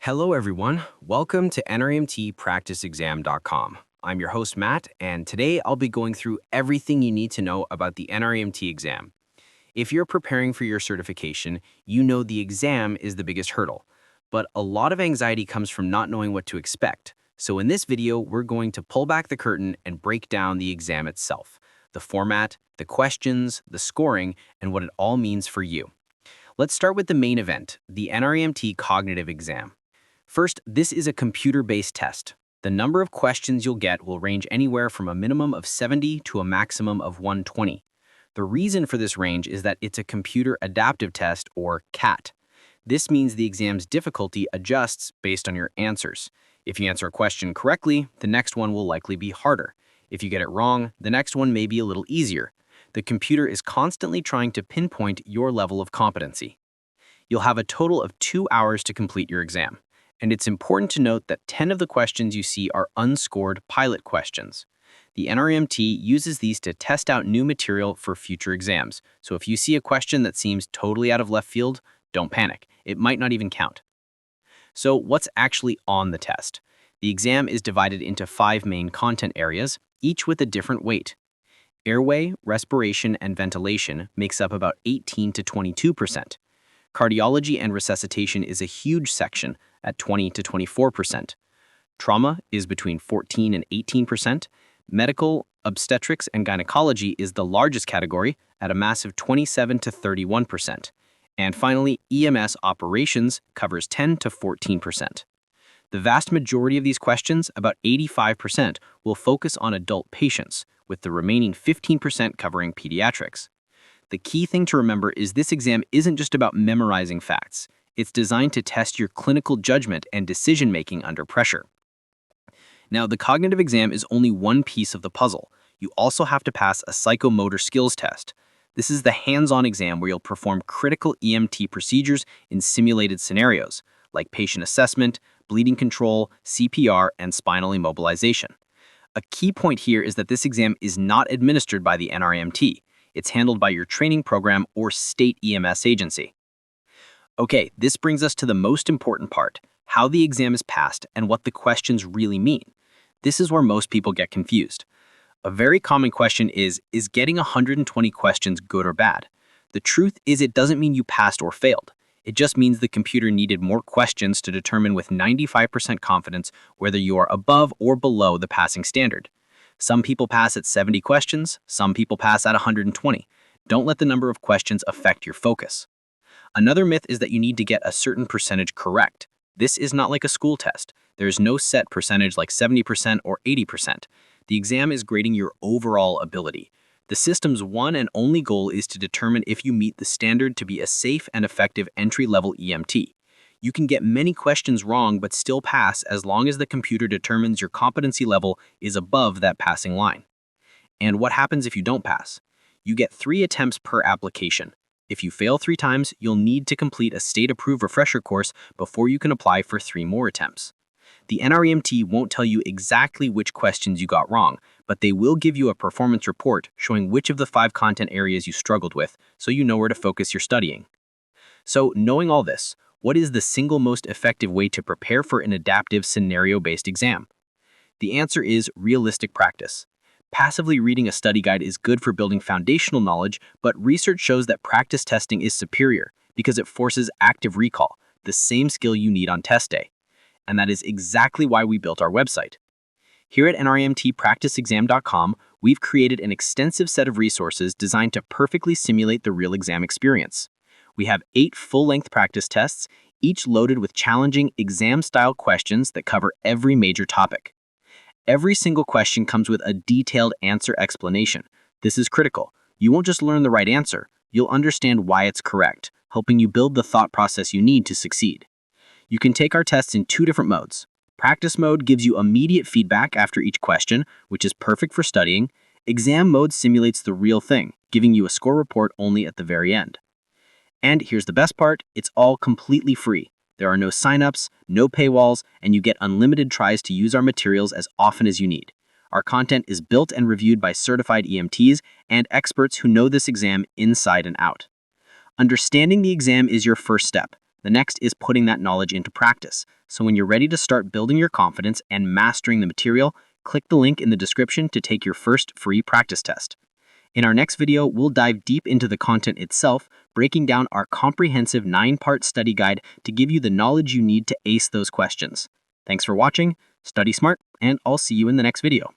Hello, everyone. Welcome to NREMTPracticeExam.com. I'm your host, Matt, and today I'll be going through everything you need to know about the NREMT exam. If you're preparing for your certification, you know the exam is the biggest hurdle, but a lot of anxiety comes from not knowing what to expect. So in this video, we're going to pull back the curtain and break down the exam itself, the format, the questions, the scoring, and what it all means for you. Let's start with the main event, the NREMT cognitive exam. First, this is a computer-based test. The number of questions you'll get will range anywhere from a minimum of 70 to a maximum of 120. The reason for this range is that it's a computer adaptive test, or CAT. This means the exam's difficulty adjusts based on your answers. If you answer a question correctly, the next one will likely be harder. If you get it wrong, the next one may be a little easier. The computer is constantly trying to pinpoint your level of competency. You'll have a total of 2 hours to complete your exam. And it's important to note that 10 of the questions you see are unscored pilot questions. The NREMT uses these to test out new material for future exams. So if you see a question that seems totally out of left field, don't panic. It might not even count. So what's actually on the test? The exam is divided into 5 main content areas, each with a different weight. Airway, respiration, and ventilation makes up about 18 to 22%. Cardiology and resuscitation is a huge section at 20 to 24%. Trauma is between 14 and 18%. Medical, obstetrics, and gynecology is the largest category at a massive 27 to 31%. And finally, EMS operations covers 10 to 14%. The vast majority of these questions, about 85%, will focus on adult patients, with the remaining 15% covering pediatrics. The key thing to remember is this exam isn't just about memorizing facts. It's designed to test your clinical judgment and decision-making under pressure. Now, the cognitive exam is only one piece of the puzzle. You also have to pass a psychomotor skills test. This is the hands-on exam where you'll perform critical EMT procedures in simulated scenarios, like patient assessment, bleeding control, CPR, and spinal immobilization. A key point here is that this exam is not administered by the NREMT. It's handled by your training program or state EMS agency. Okay, this brings us to the most important part, how the exam is passed and what the questions really mean. This is where most people get confused. A very common question is getting 120 questions good or bad? The truth is it doesn't mean you passed or failed. It just means the computer needed more questions to determine with 95% confidence whether you are above or below the passing standard. Some people pass at 70 questions, some people pass at 120. Don't let the number of questions affect your focus. Another myth is that you need to get a certain percentage correct. This is not like a school test. There is no set percentage like 70% or 80%. The exam is grading your overall ability. The system's one and only goal is to determine if you meet the standard to be a safe and effective entry-level EMT. You can get many questions wrong but still pass as long as the computer determines your competency level is above that passing line. And what happens if you don't pass? You get 3 attempts per application. If you fail 3 times, you'll need to complete a state-approved refresher course before you can apply for 3 more attempts. The NREMT won't tell you exactly which questions you got wrong, but they will give you a performance report showing which of the 5 content areas you struggled with, so you know where to focus your studying. So, knowing all this, what is the single most effective way to prepare for an adaptive scenario-based exam? The answer is realistic practice. Passively reading a study guide is good for building foundational knowledge, but research shows that practice testing is superior because it forces active recall, the same skill you need on test day. And that is exactly why we built our website. Here at NREMTPracticeExam.com, we've created an extensive set of resources designed to perfectly simulate the real exam experience. We have 8 full-length practice tests, each loaded with challenging exam-style questions that cover every major topic. Every single question comes with a detailed answer explanation. This is critical. You won't just learn the right answer, you'll understand why it's correct, helping you build the thought process you need to succeed. You can take our tests in 2 different modes. Practice mode gives you immediate feedback after each question, which is perfect for studying. Exam mode simulates the real thing, giving you a score report only at the very end. And here's the best part, it's all completely free. There are no signups, no paywalls, and you get unlimited tries to use our materials as often as you need. Our content is built and reviewed by certified EMTs and experts who know this exam inside and out. Understanding the exam is your first step. The next is putting that knowledge into practice. So when you're ready to start building your confidence and mastering the material, click the link in the description to take your first free practice test. In our next video, we'll dive deep into the content itself, breaking down our comprehensive 9-part study guide to give you the knowledge you need to ace those questions. Thanks for watching, study smart, and I'll see you in the next video.